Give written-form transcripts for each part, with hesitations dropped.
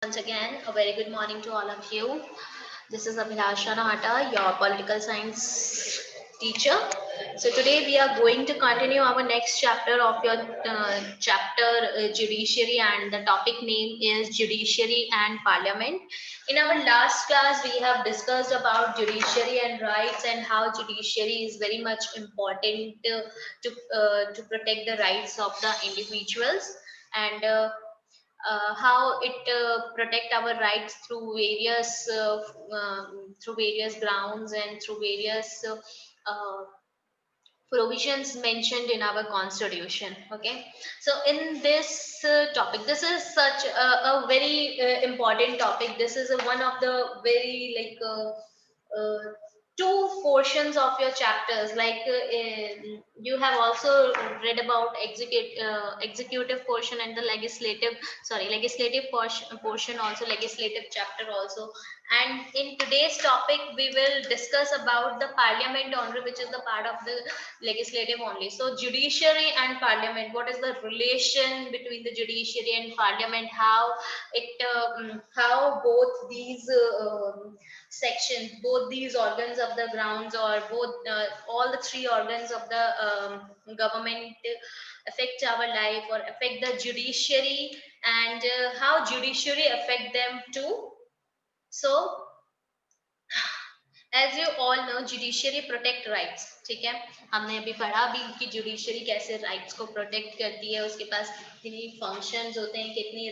Once again, a very good morning to all of you. This is Abhilasha Nahata, your political science teacher. So today we are going to continue our next chapter of your chapter judiciary, and the topic name is judiciary and parliament. In our last class, we have discussed about judiciary and rights and how judiciary is very much important to protect the rights of the individuals, and how it protect our rights through various grounds and through various provisions mentioned in our constitution. Okay, so in this topic, this is such a very important topic. This is one of the very two portions of your chapters, you have also read about executive portion and the legislative portion also, legislative chapter also. And in today's topic we will discuss about the parliament only, which is the part of the legislative only. So judiciary and parliament, what is the relation between the judiciary and parliament, how both these sections, both these organs of the grounds, or both all the three organs of the government affect our life or affect the judiciary, and how judiciary affect them too. So as you all know, judiciary protect rights, ठीक है। हमने अभी पढ़ा भी कि judiciary कैसे rights को protect करती है, उसके पास कितनी फंक्शंस होते हैं, कितनी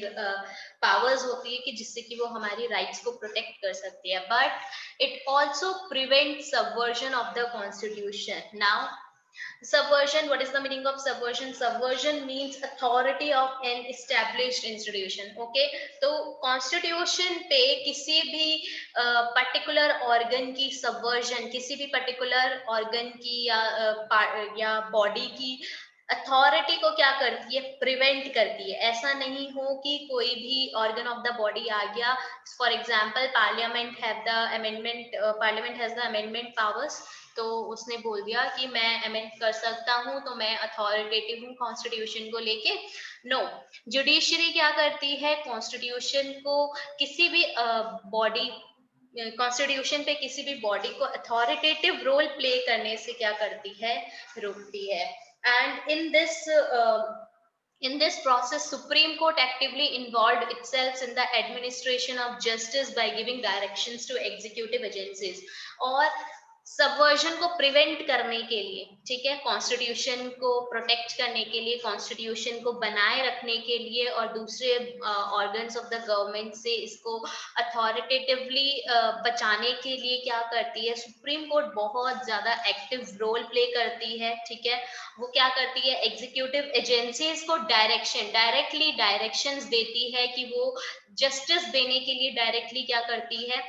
पावर्स होती है कि जिससे कि वो हमारी राइट्स को प्रोटेक्ट कर सकती है। But it also prevent subversion of the constitution. Now subversion, what is the meaning of subversion? Subversion means authority of an established institution. Okay, तो constitution पे किसी भी particular organ की subversion, किसी भी particular organ की या body की अथॉरिटी को क्या करती है, प्रिवेंट करती है। ऐसा नहीं हो कि कोई भी ऑर्गन ऑफ द बॉडी आ गया, for example parliament have the amendment, parliament has the amendment powers, तो उसने बोल दिया कि मैं अमेंड कर सकता हूं, तो मैं अथॉरिटेटिव हूँ कॉन्स्टिट्यूशन को लेके। नो, जुडिशरी क्या करती है, कॉन्स्टिट्यूशन को किसी भी बॉडी, कॉन्स्टिट्यूशन पे किसी भी बॉडी को अथॉरिटेटिव रोल प्ले करने से क्या करती है, रोकती है। And in this process, Supreme Court actively involved itself in the administration of justice by giving directions to executive agencies. और सबवर्जन को प्रिवेंट करने के लिए, ठीक है, कॉन्स्टिट्यूशन को प्रोटेक्ट करने के लिए, कॉन्स्टिट्यूशन को बनाए रखने के लिए, और दूसरे ऑर्गन्स ऑफ द गवर्नमेंट से इसको अथॉरिटेटिवली बचाने के लिए क्या करती है, सुप्रीम कोर्ट बहुत ज्यादा एक्टिव रोल प्ले करती है। ठीक है, वो क्या करती है, एग्जीक्यूटिव एजेंसीज को डायरेक्टली डायरेक्शंस देती है कि वो जस्टिस देने के लिए डायरेक्टली क्या करती है,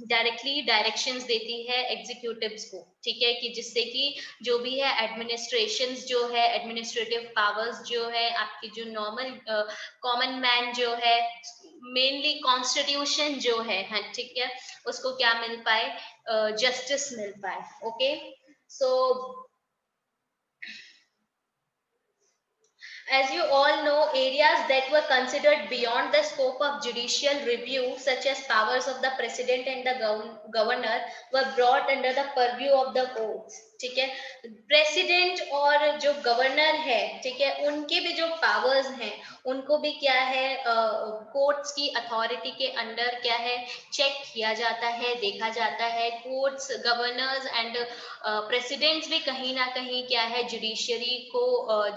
डायरेक्टली डायरेक्शंस देती है एग्जीक्यूटिव्स को। ठीक है, कि जिससे कि जो भी है एडमिनिस्ट्रेशन जो है, एडमिनिस्ट्रेटिव पावर्स जो है, आपकी जो नॉर्मल कॉमन मैन जो है, मेनली कॉन्स्टिट्यूशन जो है, हाँ ठीक है, उसको क्या मिल पाए, जस्टिस मिल पाए। Okay, so as you all know, areas that were considered beyond the scope of judicial review, such as powers of the president and the governor, were brought under the purview of the courts. ठीक है, president और जो governor है, ठीक है, उनके भी जो पावर्स हैं उनको भी क्या है, कोर्ट्स की अथॉरिटी के अंडर क्या है, चेक किया जाता है, देखा जाता है। कोर्ट्स, गवर्नर्स एंड प्रेसिडेंट्स भी कहीं ना कहीं क्या है, जुडिशरी को,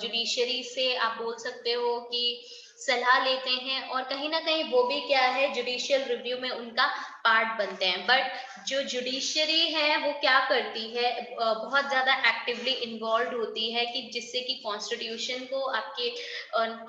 जुडिशरी से आप बोल सकते हो कि सलाह लेते हैं, और कहीं ना कहीं वो भी क्या है, जुडिशियल रिव्यू में उनका पार्ट बनते हैं। बट जो जुडिशरी है वो क्या करती है, बहुत ज्यादा एक्टिवली इन्वॉल्व होती है कि जिससे कि कॉन्स्टिट्यूशन को, आपके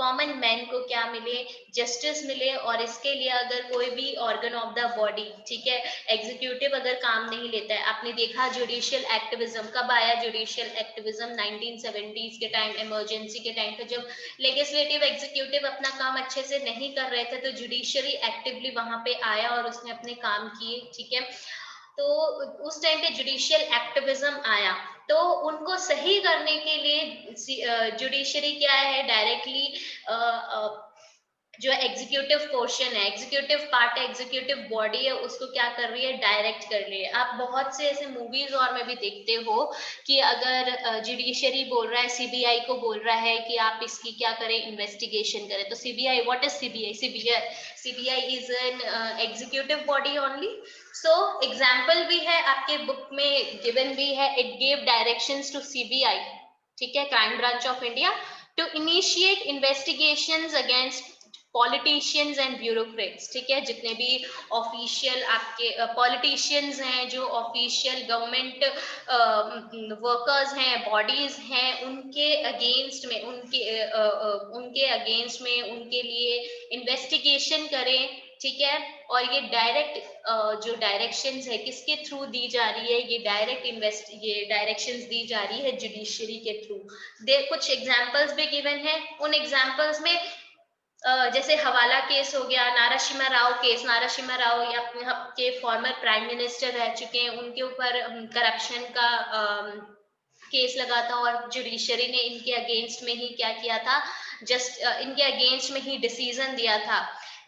कॉमन मैन को क्या मिले, जस्टिस मिले। और इसके लिए अगर कोई भी ऑर्गन ऑफ द बॉडी, ठीक है, एग्जीक्यूटिव अगर काम नहीं लेता है, आपने देखा जुडिशियल एक्टिविज्म कब आया, जुडिशियल एक्टिविज्म 1970s के टाइम, इमरजेंसी के टाइम पे, जब लेजिस्लेटिव एग्जीक्यूटिव अपना काम अच्छे से नहीं कर रहे थे, तो जुडिशरी एक्टिवली वहां पे आया और उसने अपने काम किए। ठीक है, तो उस टाइम पे जुडिशियल एक्टिविज्म आया, तो उनको सही करने के लिए जुडिशरी क्या है, डायरेक्टली जो एग्जीक्यूटिव पोर्शन है, एग्जीक्यूटिव पार्ट है, एग्जीक्यूटिव बॉडी है, उसको क्या कर रही है, डायरेक्ट कर रही है। आप बहुत से ऐसे मूवीज और में भी देखते हो कि अगर जुडिशरी बोल रहा है, सीबीआई को बोल रहा है कि आप इसकी क्या करें, इन्वेस्टिगेशन करें, तो CBI, what is CBI? CBI is an executive body only. So example भी है आपके बुक में गिवन भी है, it give directions to CBI, ठीक है, crime branch of India, to initiate investigations against politicians and bureaucrats, ठीक है, जितने भी ऑफिशियल आपके पॉलिटिशियंस हैं, जो ऑफिशियल गवर्नमेंट वर्कर्स हैं, बॉडीज हैं, उनके अगेंस्ट में, उनके अगेंस्ट में उनके लिए इन्वेस्टिगेशन करें, ठीक है। और ये डायरेक्ट जो डायरेक्शंस है किसके थ्रू दी जा रही है, ये डायरेक्शंस दी जा रही है जुडिशरी के थ्रू। कुछ एग्जांपल्स भी गिवन है, उन एग्जांपल्स में जैसे हवाला केस हो गया, नाराशिमा राव केस, नाराशिमा राव या के फॉर्मर प्राइम मिनिस्टर रह चुके हैं, उनके ऊपर करप्शन का केस लगा था और जुडिशरी ने इनके अगेंस्ट में ही क्या किया था, जस्ट इनके अगेंस्ट में ही डिसीजन दिया था।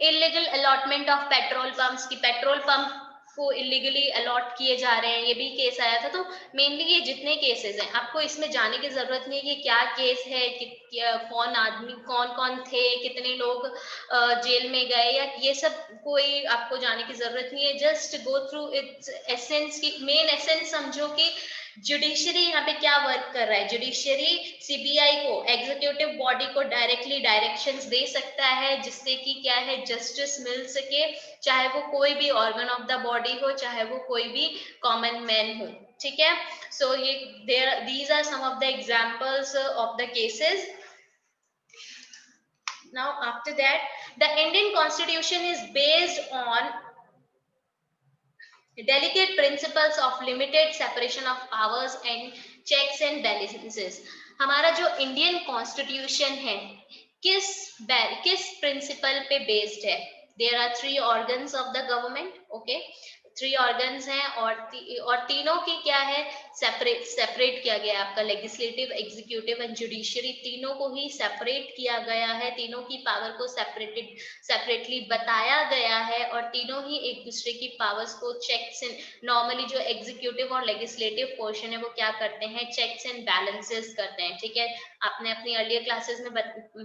Illegal allotment of petrol pumps, की पेट्रोल पंप को इलीगली अलॉट किए जा रहे हैं, ये भी केस आया था। तो मेनली ये जितने केसेस हैं, आपको इसमें जाने की जरूरत नहीं है कि क्या केस है, कौन आदमी, कौन कौन थे, कितने लोग जेल में गए, या ये सब कोई आपको जाने की जरूरत नहीं है। Just go through its essence, की मेन एसेंस समझो कि जुडिशरी यहाँ पे क्या वर्क कर रहा है। जुडिशरी सीबीआई को, एग्जीक्यूटिव बॉडी को डायरेक्टली डायरेक्शंस दे सकता है, जिससे कि क्या है, जस्टिस मिल सके, चाहे वो कोई भी ऑर्गन ऑफ द बॉडी हो, चाहे वो कोई भी कॉमन मैन हो, ठीक है। सो ये these are some of the examples of the cases. Now after that, the Indian constitution is based on delicate principles of limited separation of powers and checks and balances। हमारा जो Indian constitution है किस principal पे based है? There are three organs of the government, okay, three organs हैं, और तीनों की क्या है, सेपरेट किया गया है। आपका लेजिस्लेटिव, एग्जीक्यूटिव एंड जुडिशरी, तीनों को ही सेपरेट किया गया है, तीनों की पावर को सेपरेटली बताया गया है, और तीनों ही एक दूसरे की पावर्स को चेक्स एंड, नॉर्मली जो एग्जीक्यूटिव और लेजिस्लेटिव पोर्शन है वो क्या करते हैं, चेक्स एंड बैलेंसेस करते हैं, ठीक है। आपने अपनी अर्लियर क्लासेस में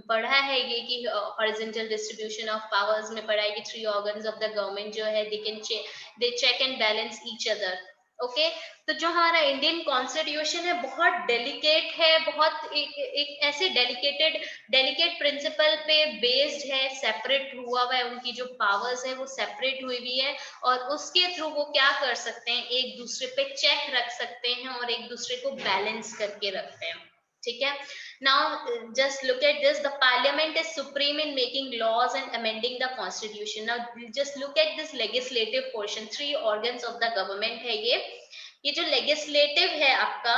पढ़ा है ये कि हॉरिजॉन्टल डिस्ट्रीब्यूशन ऑफ पावर्स में पढ़ा है कि three organs of the government जो है, they check and balance each other, okay. तो जो हमारा इंडियन कॉन्स्टिट्यूशन है बहुत डेलिकेट है, बहुत एक ऐसे डेलिकेट प्रिंसिपल पे बेस्ड है, सेपरेट हुआ हुआ है, उनकी जो पावर्स है वो सेपरेट हुई हुई है, और उसके थ्रू वो क्या कर सकते हैं, एक दूसरे पे चेक रख सकते हैं और एक दूसरे को बैलेंस करके रखते हैं, ठीक है। Now just look at this, the parliament is supreme in making laws and amending the constitution। Now just look at this legislative portion, three organs of the government है ये जो legislative है आपका,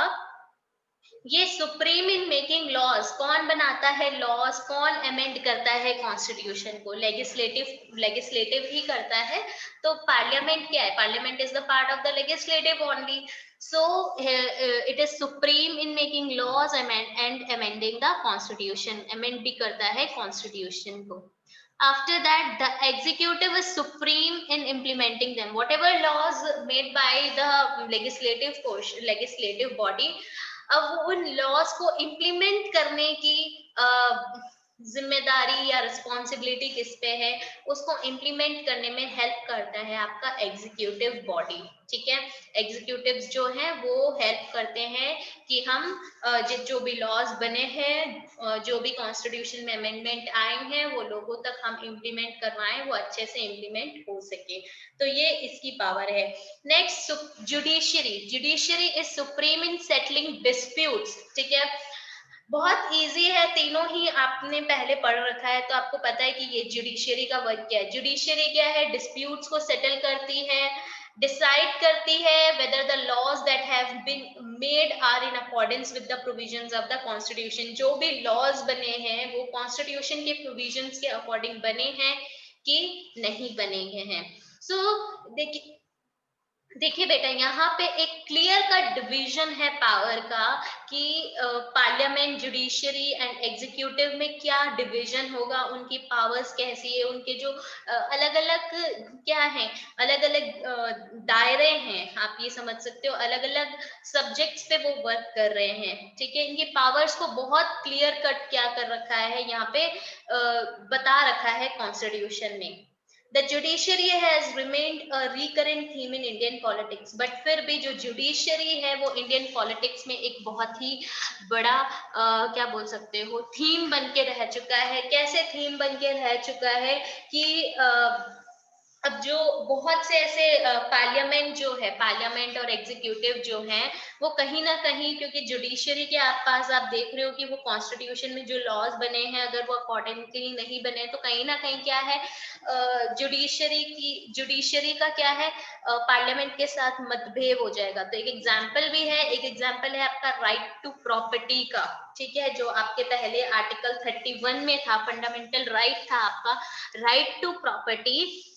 ये सुप्रीम इन मेकिंग लॉज, कौन बनाता है laws, कौन अमेंड करता है कॉन्स्टिट्यूशन को, लेजिस्लेटिव ही करता है। तो पार्लियामेंट क्या है, parliament is the part of the legislative only. So it is supreme in making laws and amending the constitution, amend भी करता है कॉन्स्टिट्यूशन को। After that, the executive is supreme in implementing them, whatever laws made by the legislative portion, legislative body, अब वो उन laws को implement करने की जिम्मेदारी या रिस्पॉन्सिबिलिटी किस पे है, उसको इम्प्लीमेंट करने में हेल्प करता है आपका एग्जीक्यूटिव बॉडी, ठीक है। एग्जीक्यूटिव्स जो हैं वो हेल्प करते हैं कि हम जो भी लॉज बने हैं, जो भी कॉन्स्टिट्यूशन में अमेंडमेंट आए हैं, वो लोगों तक हम इम्प्लीमेंट करवाएं, वो अच्छे से इम्प्लीमेंट हो सके। तो ये इसकी पावर है। Next, judiciary is supreme in settling disputes, ठीक है। बहुत इजी है, तीनों ही आपने पहले पढ़ रखा है, तो आपको पता है कि ये जुडिशरी का वर्क क्या है। जुडिशरी क्या है, डिस्प्यूट्स को सेटल करती है, डिसाइड करती है whether the laws that have been made are in accordance with the provisions of the constitution। जो भी laws बने हैं वो constitution के provisions के according बने हैं कि नहीं बने हैं। सो देखिए, देखिए बेटा, यहाँ पे एक क्लियर कट डिवीजन है पावर का कि पार्लियामेंट, जुडिशरी एंड एग्जीक्यूटिव में क्या डिवीजन होगा, उनकी पावर्स कैसी है, उनके जो अलग अलग क्या है, अलग अलग दायरे हैं, आप ये समझ सकते हो, अलग अलग सब्जेक्ट्स पे वो वर्क कर रहे हैं। ठीक है, इनकी पावर्स को बहुत क्लियर कट क्या कर रखा है यहाँ पे, बता रखा है कॉन्स्टिट्यूशन में। The judiciary has remained a recurrent theme in Indian politics, but फिर भी जो judiciary है वो इंडियन पॉलिटिक्स में एक बहुत ही बड़ा क्या बोल सकते हो, थीम बन के रह चुका है। कैसे थीम बन के रह चुका है कि अब जो बहुत से ऐसे पार्लियामेंट जो है, पार्लियामेंट और एग्जीक्यूटिव जो हैं, वो कहीं ना कहीं, क्योंकि जुडिशरी के पास आप देख रहे हो कि वो कॉन्स्टिट्यूशन में जो लॉज बने हैं, अगर वो अकॉर्डिंगली नहीं बने तो कहीं ना कहीं क्या है, जुडिशरी का क्या है, पार्लियामेंट के साथ मतभेद हो जाएगा। तो एक एग्जाम्पल भी है, एक एग्जाम्पल है आपका राइट टू प्रॉपर्टी का। ठीक है, जो आपके पहले आर्टिकल 31 में था, फंडामेंटल राइट था आपका right to property.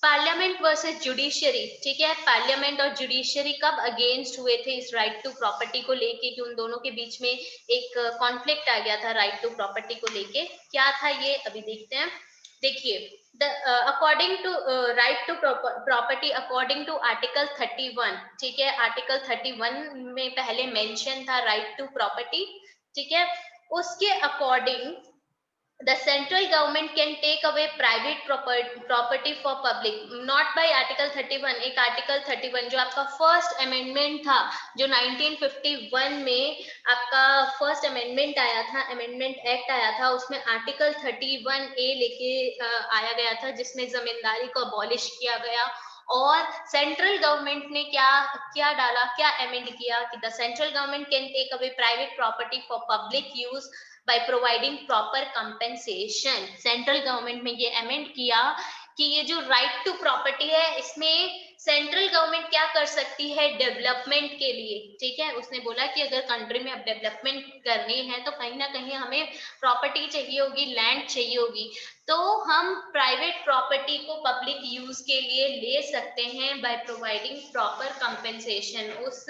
Parliament versus judiciary, ठीक है, पार्लियामेंट और जुडिशरी कब अगेंस्ट हुए थे इस राइट टू प्रॉपर्टी को लेके, कि उन दोनों के बीच में एक कॉन्फ्लिक्ट आ गया था राइट टू प्रॉपर्टी को लेके। क्या था ये, अभी देखते हैं। देखिए, the according to right to property, according to article 31, ठीक है, आर्टिकल 31 में पहले मेंशन था राइट टू प्रॉपर्टी। ठीक है, उसके according the central government can take away private property for public, not by article 31। एक article 31 जो आपका फर्स्ट अमेंडमेंट था, जो 1951 में आपका फर्स्ट अमेंडमेंट आया था, अमेंडमेंट एक्ट आया था, उसमें आर्टिकल 31A लेके आया गया था, जिसमें जमींदारी को अबॉलिश किया गया। और सेंट्रल गवर्नमेंट ने क्या क्या डाला, क्या अमेंड किया कि the central government can take away private property for public use by providing proper compensation. Central government में ये अमेंड किया कि ये जो राइट टू प्रॉपर्टी है, इसमें सेंट्रल गवर्नमेंट क्या कर सकती है डेवलपमेंट के लिए। ठीक है, उसने बोला कि अगर कंट्री में अब डेवलपमेंट करनी है तो कहीं ना कहीं हमें प्रॉपर्टी चाहिए होगी, लैंड चाहिए होगी, तो हम प्राइवेट प्रॉपर्टी को पब्लिक यूज के लिए ले सकते हैं बाय प्रोवाइडिंग प्रॉपर कंपेंसेशन। उस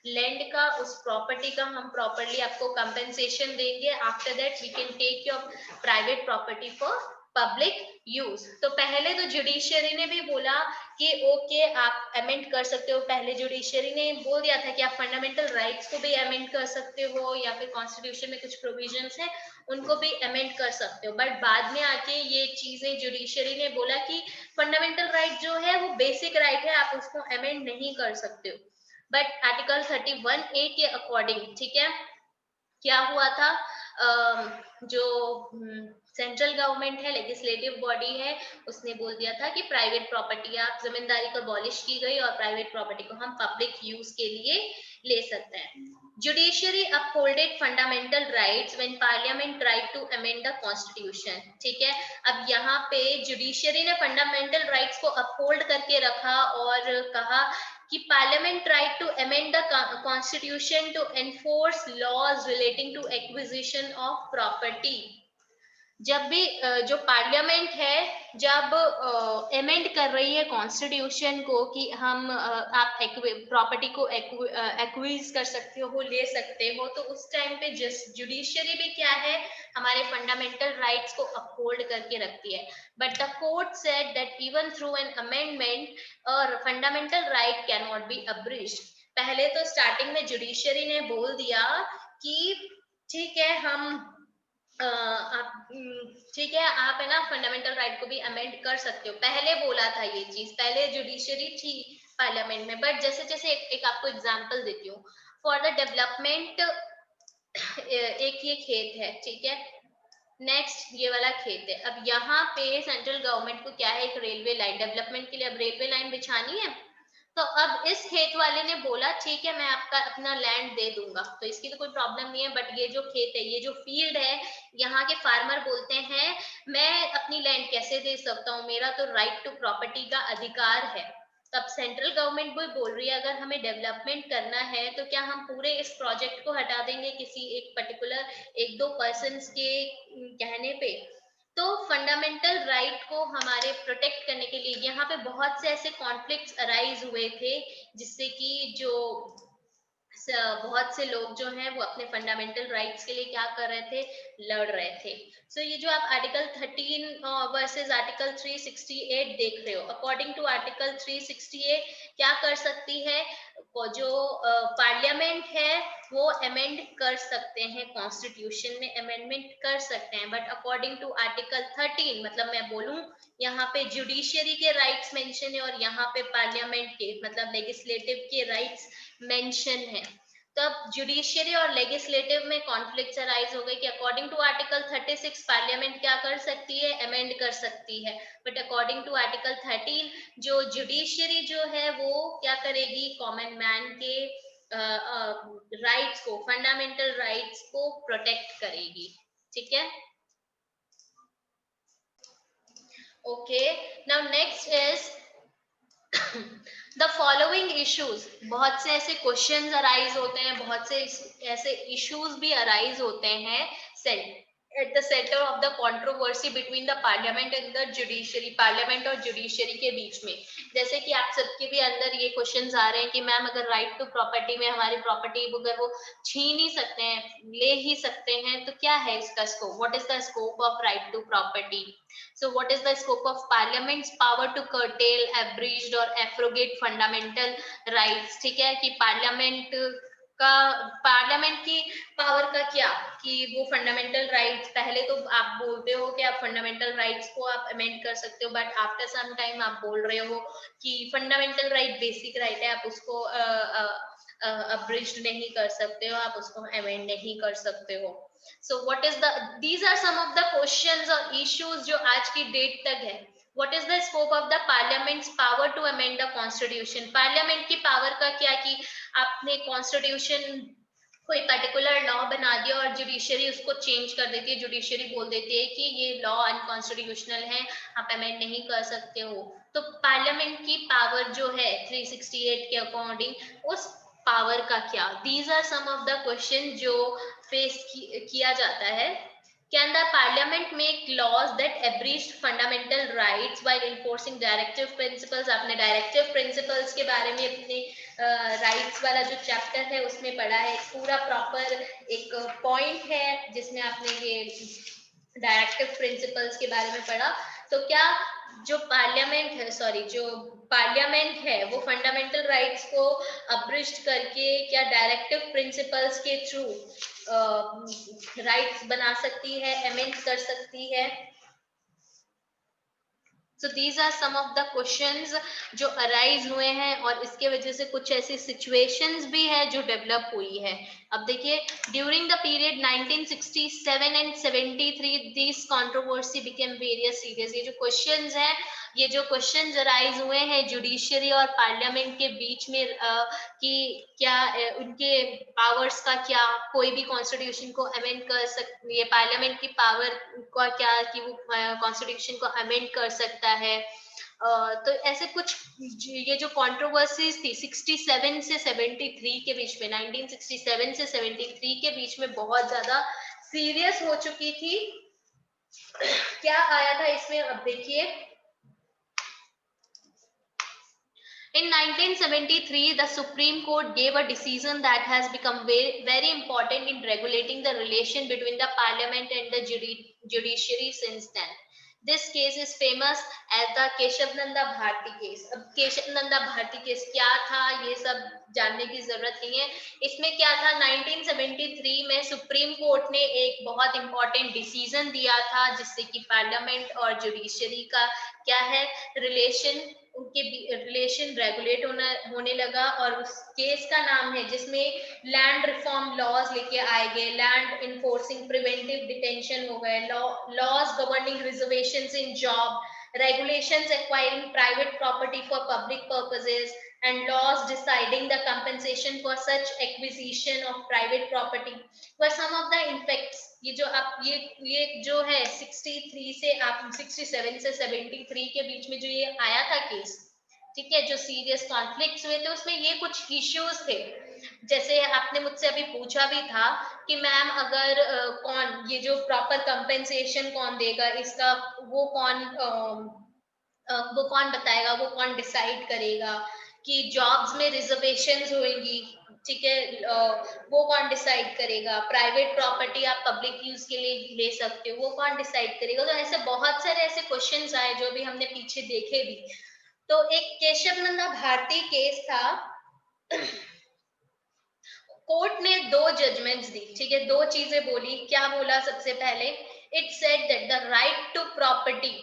लैंड का, उस प्रॉपर्टी का हम प्रॉपरली आपको कंपेंसेशन देंगे। After that we can take your private property for public use. तो पहले तो जुडिशियरी ने भी बोला कि ओके आप अमेंड कर सकते हो, पहले जुडिशियरी ने बोल दिया था कि आप फंडामेंटल राइट्स को भी अमेंड कर सकते हो, या फिर कॉन्स्टिट्यूशन में कुछ प्रोविजंस है उनको भी अमेंड कर सकते हो। बट बाद में आके ये चीजें जुडिशियरी ने बोला कि फंडामेंटल राइट जो है वो बेसिक राइट है, आप उसको अमेंड नहीं कर सकते हो। बट आर्टिकल 31A के अकॉर्डिंग, ठीक है, क्या हुआ था, जो सेंट्रल गवर्नमेंट है, लेजिस्लेटिव बॉडी है, उसने बोल दिया था कि प्राइवेट प्रॉपर्टी, आप जमींदारी को अबॉलिश की गई और प्राइवेट प्रॉपर्टी को हम पब्लिक यूज के लिए ले सकते हैं। Judiciary upheld fundamental rights when parliament tried to amend the constitution. ठीक है, अब यहाँ पे जुडिशियरी ने फंडामेंटल राइट्स को अपहोल्ड करके रखा और कहा कि parliament tried to amend the constitution to enforce laws relating to acquisition of property. जब भी जो पार्लियामेंट है, जब अमेंड कर रही है कॉन्स्टिट्यूशन को कि हम आप प्रॉपर्टी को एक्विज कर सकते हो, ले सकते हो, तो उस टाइम पे जुडिशियरी भी क्या है, हमारे फंडामेंटल राइट्स को अपहोल्ड करके रखती है। But the court said that even through an amendment or fundamental right can not be abridged. पहले तो स्टार्टिंग में जुडिशियरी ने बोल दिया कि ठीक है, हम आप ठीक है, आप है ना फंडामेंटल राइट को भी अमेंड कर सकते हो, पहले बोला था ये चीज, पहले जुडिशरी थी पार्लियामेंट में। बट जैसे जैसे एक आपको एग्जांपल देती हूँ, फॉर द डेवलपमेंट, एक ये खेत है, ठीक है, नेक्स्ट ये वाला खेत है, अब यहाँ पे सेंट्रल गवर्नमेंट को क्या है, एक रेलवे लाइन डेवलपमेंट के लिए अब रेलवे लाइन बिछानी है। तो अब इस खेत वाले ने बोला ठीक है, मैं आपका अपना लैंड दे दूंगा, तो इसकी तो कोई प्रॉब्लम नहीं है। बट ये जो खेत है, ये जो फील्ड है, यहाँ के फार्मर बोलते हैं मैं अपनी लैंड कैसे दे सकता हूँ, मेरा तो राइट टू प्रॉपर्टी का अधिकार है। तब सेंट्रल गवर्नमेंट भी बोल रही है अगर हमें डेवलपमेंट करना है तो क्या हम पूरे इस प्रोजेक्ट को हटा देंगे किसी एक पर्टिकुलर एक दो पर्सन के कहने पे। तो फंडामेंटल राइट को हमारे प्रोटेक्ट करने के लिए यहाँ पे बहुत से ऐसे कॉन्फ्लिक्ट्स अराइज हुए थे, जिससे कि जो बहुत से लोग जो हैं वो अपने फंडामेंटल राइट्स के लिए क्या कर रहे थे, लड़ रहे थे। सो ये जो आप आर्टिकल 13 वर्सेस आर्टिकल 368 देख रहे हो, अकॉर्डिंग टू आर्टिकल 368 क्या कर सकती है, वो जो पार्लियामेंट है वो अमेंड कर सकते हैं, कॉन्स्टिट्यूशन में अमेंडमेंट कर सकते हैं, बट अकॉर्डिंग टू आर्टिकल 13, मतलब मैं बोलूं यहाँ पे जुडिशियरी के राइट्स मेंशन है और यहाँ पे पार्लियामेंट के मतलब लेजिस्लेटिव के राइट्स मेंशन है। तब जुडिशियरी और लेजिस्लेटिव में कॉन्फ्लिक्ट अराइज हो गए कि अकॉर्डिंग टू आर्टिकल 36 पार्लियामेंट क्या कर सकती है, अमेंड कर सकती है, बट अकॉर्डिंग टू आर्टिकल 13 जो जुडिशियरी जो है वो क्या करेगी, कॉमन मैन के राइट्स को, फंडामेंटल राइट्स को प्रोटेक्ट करेगी। ठीक है, okay. Now next is the following issues. बहुत से ऐसे क्वेश्चंस अराइज होते हैं, बहुत से ऐसे इश्यूज भी अराइज होते हैं at the centre of the controversy between the parliament and the judiciary, parliament और जुडिशरी के बीच में। जैसे कि आप सबके भी अंदर ये क्वेश्चंस आ रहे हैं कि मैम अगर राइट टू प्रॉपर्टी में हमारी प्रॉपर्टी अगर वो छीन ही सकते हैं, ले ही सकते हैं, तो क्या है इसका scope, what is the scope of right to property. So what is the scope of parliament's power to curtail, abridged or abrogate fundamental rights? ठीक है, कि पार्लियामेंट का, पार्लियामेंट की पावर का क्या, कि वो फंडामेंटल राइट्स, पहले तो आप बोलते हो कि आप फंडामेंटल राइट्स को आप अमेंड कर सकते हो, बट आफ्टर सम टाइम आप बोल रहे हो कि फंडामेंटल राइट बेसिक राइट है, आप उसको अब्रिज्ड नहीं कर सकते हो, आप उसको अमेंड नहीं कर सकते हो। So what is the, these are some of the questions or issues जो आज की डेट तक है। What is the scope of the parliament's power to amend the constitution? Parliament की पावर का क्या, कि आपने कॉन्स्टिट्यूशन कोई पर्टिकुलर लॉ बना दिया और जुडिशरी उसको चेंज कर देती है, जुडिशरी बोल देती है कि ये लॉ अनकॉन्स्टिट्यूशनल है, आप अमेंड नहीं कर सकते हो। तो पार्लियामेंट की पावर जो है 368 के अकॉर्डिंग, उस पावर का क्या, these are some of the question जो फेस किया जाता है। Can the parliament make laws that abridge fundamental rights while enforcing directive principles. आपने डायरेक्टिव प्रिंसिपल्स के बारे में अपने राइट्स वाला जो चैप्टर है उसमें पढ़ा है, पूरा प्रॉपर एक पॉइंट है जिसमें आपने ये डायरेक्टिव प्रिंसिपल्स के बारे में पढ़ा। तो क्या जो पार्लियामेंट है, सॉरी जो पार्लियामेंट है वो फंडामेंटल राइट्स को अब्रिज्ड करके क्या डायरेक्टिव प्रिंसिपल्स के थ्रू राइट्स बना सकती है, अमेंड कर सकती है। So these are some of the questions जो अराइज हुए हैं और इसके वजह से कुछ ऐसी सिचुएशंस भी है जो डेवलप हुई है। अब देखिए, during the period 1967 and 73 this controversy became various serious. ये जो क्वेश्चंस हैं, ये जो क्वेश्चंस अराइज हुए हैं जुडिशरी और पार्लियामेंट के बीच में कि क्या उनके पावर्स का क्या, कोई भी कॉन्स्टिट्यूशन को अमेंड कर सकती है, पार्लियामेंट की पावर का क्या कि वो कॉन्स्टिट्यूशन को अमेंड कर सकता है। तो ऐसे कुछ ये जो कंट्रोवर्सीज थी 67 से 73 के बीच में, 1967 से 73 के बीच में बहुत ज्यादा सीरियस हो चुकी थी। क्या आया था इसमें, अब देखिए, in 1973, the Supreme Court gave a decision that has become very, very important in regulating the relation between the Parliament and the judiciary since then. This case is famous as the Keshav Nanda Bharti case. अब Keshav Nanda Bharti case क्या था ये सब जानने की जरूरत नहीं है। इसमें क्या था, 1973 में सुप्रीम कोर्ट ने एक बहुत इंपॉर्टेंट डिसीजन दिया था जिससे कि पार्लियामेंट और जुडिशरी का क्या है रिलेशन, उनके रिलेशन रेगुलेट होने लगा। और उस केस का नाम है जिसमें लैंड रिफॉर्म लॉज लेके आए गए, लैंड इन्फोर्सिंग प्रिवेंटिव डिटेंशन हो गए, laws governing reservations in job, regulations acquiring private property for public purposes, and laws deciding the compensation for such acquisition of private property were some of the effects। ये जो आप ये जो है 63 से आप 67 से 73 के बीच में जो ये आया था केस, ठीक है, जो सीरियस कॉन्फ्लिक्ट्स हुए थे उसमें ये कुछ इश्यूज थे। जैसे आपने मुझसे अभी पूछा भी था कि मैम अगर कौन ये जो प्रॉपर कंपेंसेशन कौन देगा इसका, वो कौन वो कौन बताएगा, वो कौन डिसाइड करेगा कि जॉब्स में रिजर्वेशंस होंगी, ठीक है, वो कौन डिसाइड करेगा, प्राइवेट प्रॉपर्टी आप पब्लिक यूज के लिए ले सकते हो, वो कौन डिसाइड करेगा। तो ऐसे बहुत सारे ऐसे क्वेश्चंस आए जो भी हमने पीछे देखे भी। तो एक केशव नंदा भारती केस था। कोर्ट ने दो जजमेंट्स दी, ठीक है, दो चीजें बोली। क्या बोला सबसे पहले? It said that the right to property,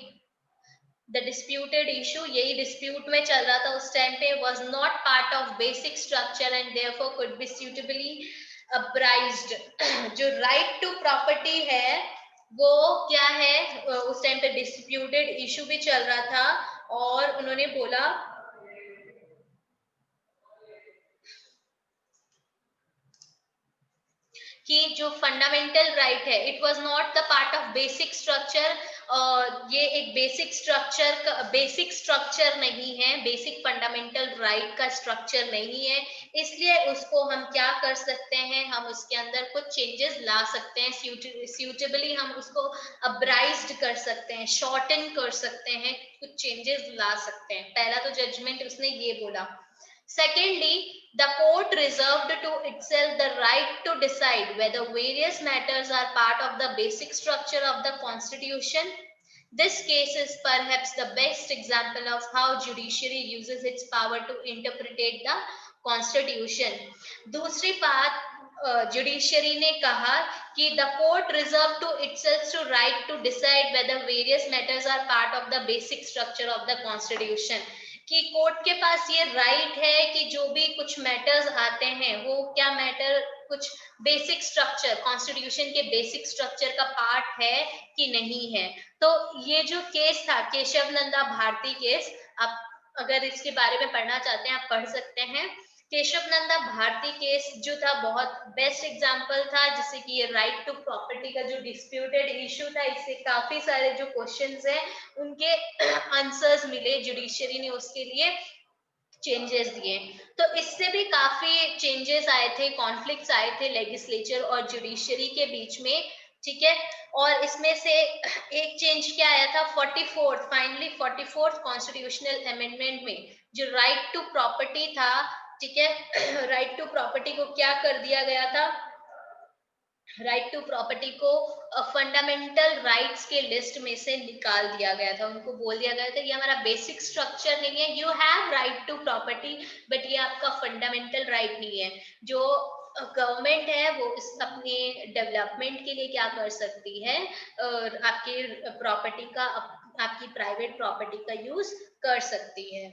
the disputed issue, यही डिस्प्यूट में चल रहा था उस टाइम पे, was not part of basic structure and therefore could be suitably apprised. जो राइट टू प्रॉपर्टी है वो क्या है, उस टाइम पे डिस्प्यूटेड इशू भी चल रहा था, और उन्होंने बोला कि जो फंडामेंटल राइट है, it was not the part of basic structure. ये एक बेसिक स्ट्रक्चर नहीं है, बेसिक फंडामेंटल राइट का स्ट्रक्चर नहीं है, इसलिए उसको हम क्या कर सकते हैं, हम उसके अंदर कुछ चेंजेस ला सकते हैं, सूटेबली हम उसको अब्राइज्ड कर सकते हैं, शॉर्टन कर सकते हैं, कुछ चेंजेस ला सकते हैं। पहला तो जजमेंट उसने ये बोला। Secondly, the court reserved to itself the right to decide whether various matters are part of the basic structure of the constitution. This case is perhaps the best example of how judiciary uses its power to interpret the constitution. दूसरी बात, judiciary ने कहा कि the court reserved to itself to right to decide whether various matters are part of the basic structure of the constitution. कि court के पास ये right है कि जो भी कुछ मैटर्स आते हैं वो क्या मैटर कुछ बेसिक स्ट्रक्चर, कॉन्स्टिट्यूशन के बेसिक स्ट्रक्चर का पार्ट है कि नहीं है। तो ये जो केस था केशव नंदा भारती केस, आप अगर इसके बारे में पढ़ना चाहते हैं आप पढ़ सकते हैं। केशव नंदा भारती केस जो था बहुत बेस्ट एग्जांपल था, जिससे कि ये राइट टू प्रॉपर्टी का जो डिस्प्यूटेड इशू था, इससे काफी सारे जो क्वेश्चंस हैं उनके आंसर्स मिले, जुडिशरी ने उसके लिए चेंजेस दिए। तो इससे भी काफी चेंजेस आए थे, कॉन्फ्लिक्ट्स आए थे लेजिस्लेचर और जुडिशरी के बीच में, ठीक है। और इसमें से एक चेंज क्या आया था, 44th कॉन्स्टिट्यूशनल अमेंडमेंट में जो राइट टू प्रॉपर्टी था, ठीक है, राइट टू प्रॉपर्टी को क्या कर दिया गया था, राइट टू प्रॉपर्टी को फंडामेंटल राइट्स के लिस्ट में से निकाल दिया गया था। उनको बोल दिया गया था ये हमारा बेसिक स्ट्रक्चर नहीं है, you have right to property but ये आपका फंडामेंटल राइट नहीं है। जो गवर्नमेंट है वो इस अपने डेवलपमेंट के लिए क्या कर सकती है, आपके प्रॉपर्टी का, आपकी प्राइवेट प्रॉपर्टी का यूज कर सकती है।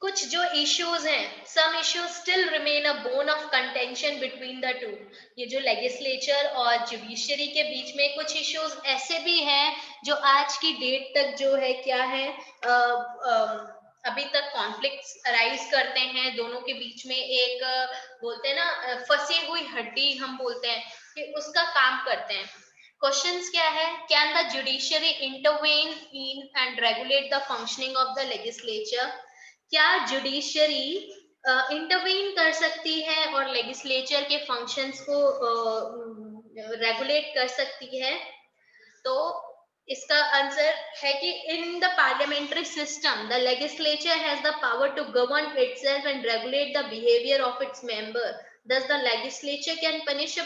कुछ जो इश्यूज हैं, some issues still remain a bone of contention between the two. ये जो लेजिस्लेचर और जुडिशरी के बीच में कुछ इश्यूज ऐसे भी हैं जो आज की डेट तक जो है क्या है, अभी तक कॉन्फ्लिक्ट्स अराइज करते हैं दोनों के बीच में। एक बोलते हैं ना फंसी हुई हड्डी हम बोलते हैं कि उसका काम करते हैं। क्वेश्चंस क्या है, can the judiciary intervene in and regulate the functioning of the legislature. क्या जुडिशरी इंटरवीन कर सकती है और लेजिस्लेचर के फंक्शंस को रेगुलेट कर सकती है। तो इसका आंसर है कि in the parliamentary system the legislature has the power to govern itself and regulate the behaviour of its member. Thus, the legislature can punish a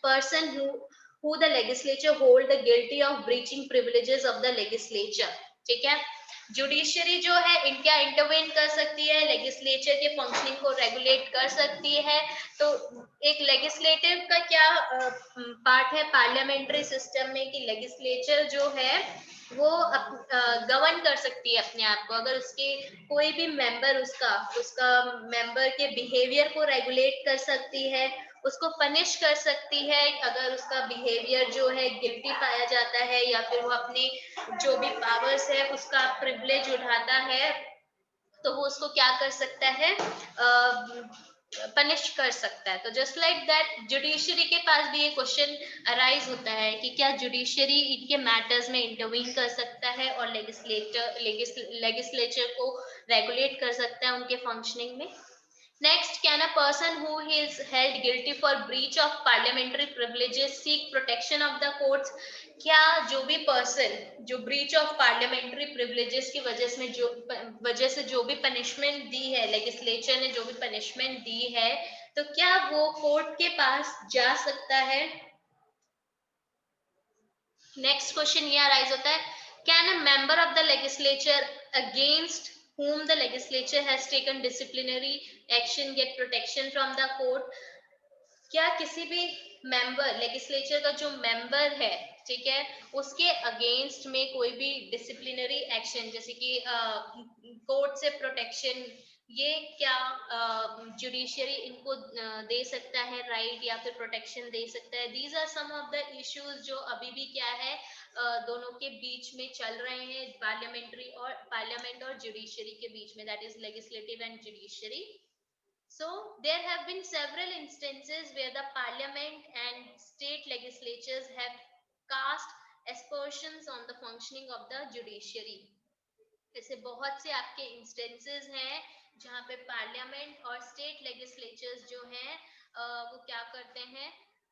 person who the legislature hold the guilty of breaching privileges of the legislature. ठीक है, judiciary जो है इनका intervene कर सकती है, legislature के functioning को रेगुलेट कर सकती है। तो एक लेजिस्लेटिव का क्या पार्ट है पार्लियामेंट्री सिस्टम में कि लेजिस्लेचर जो है वो गवर्न कर सकती है अपने आप को। अगर उसके कोई भी मेंबर उसका मेंबर के बिहेवियर को रेगुलेट कर सकती है, उसको पनिश कर सकती है अगर उसका बिहेवियर जो है गिल्टी पाया जाता है, या फिर वो अपने जो भी पावर्स है उसका प्रिविलेज उठाता है, तो वो उसको क्या कर सकता है, पनिश कर सकता है। तो जस्ट लाइक दैट जुडिशरी के पास भी ये क्वेश्चन अराइज होता है कि क्या जुडिशरी इनके मैटर्स में इंटरवीन कर सकता है और लेगिस्लेचर को रेगुलेट कर सकता है उनके फंक्शनिंग में। Next, can a person who is held guilty for breach of parliamentary privileges seek protection of the courts? क्या जो भी पर्सन जो ब्रीच ऑफ पार्लियामेंट्री प्रिविलेजेस की वजह से जो भी पनिशमेंट दी है, लेजिस्लेचर ने जो भी पनिशमेंट दी है, तो क्या वो कोर्ट के पास जा सकता है? नेक्स्ट क्वेश्चन ये अराइज होता है, can a member of the legislature against whom the legislature has taken disciplinary action get protection from the court? क्या किसी भी मेंबर, लेजिस्लेचर का जो मेंबर है, ठीक है, उसके अगेंस्ट में कोई भी डिसिप्लिनरी एक्शन जैसे कि कोर्ट से प्रोटेक्शन, ये क्या जुडिशियरी इनको दे सकता है राइट, या फिर प्रोटेक्शन दे सकता है? These are some of the issues जो अभी भी क्या है, दोनों के बीच में चल रहे हैं, पार्लियामेंट और जुडिशियरी के बीच में, that is legislative and judiciary. So there have been several instances where the parliament and state legislatures have cast aspersions on the functioning of the judiciary. ऐसे बहुत से आपके इंस्टेंसेस हैं जहाँ पे पार्लियामेंट और स्टेट लेजिस्लेचर्स जो हैं वो क्या करते हैं,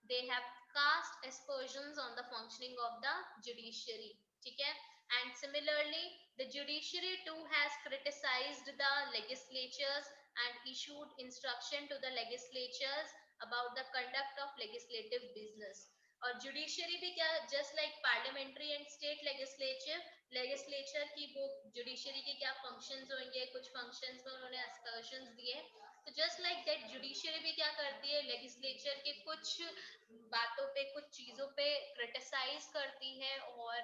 they have cast aspersions on the functioning of the judiciary. ठीक है, and similarly the judiciary too has criticized the legislatures and issued instruction to the legislatures about the conduct of legislative business. और judiciary भी क्या, just like parliamentary and state legislature की वो judiciary के क्या functions होंगे, कुछ फंक्शंस में उन्होंने aspersions दिए, तो जस्ट लाइक दैट जुडिशरी भी क्या करती है, लेजिस्लेचर के कुछ बातों पे, कुछ चीजों पे क्रिटिसाइज करती है और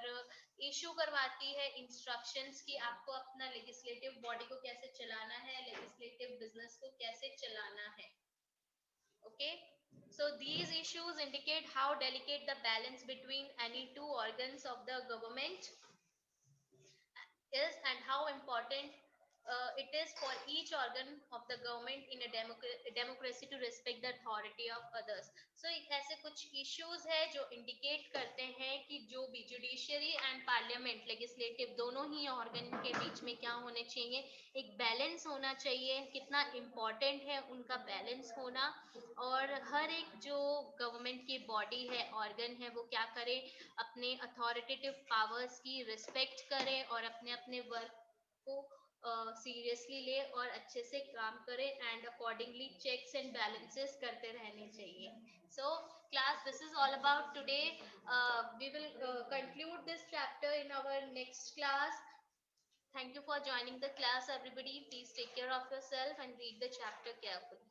इशू करवाती है इंस्ट्रक्शंस कि आपको अपना लेजिस्लेटिव बॉडी को कैसे चलाना है, लेजिस्लेटिव बिजनेस को कैसे चलाना है. Okay, so these issues indicate how delicate the balance between any two organs of the government is and how important it is for each organ of the government in a democracy to respect the authority of others. So ऐसे कुछ issues है जो indicate करते हैं कि जो भी judiciary and parliament legislative दोनों ही organ के बीच में क्या होने चाहिए, एक balance होना चाहिए, कितना important है उनका balance होना, और हर एक जो गवर्नमेंट की बॉडी है, ऑर्गन है, वो क्या करे, अपने अथॉरिटेटिव पावर्स की रिस्पेक्ट करे और अपने अपने वर्क को सीरियसली ले और अच्छे से काम करे and accordingly checks and balances करते रहने चाहिए. So class, this is all about today. We will conclude this chapter in our next class. Thank you for joining the class, everybody. Please take care of yourself and read the chapter carefully.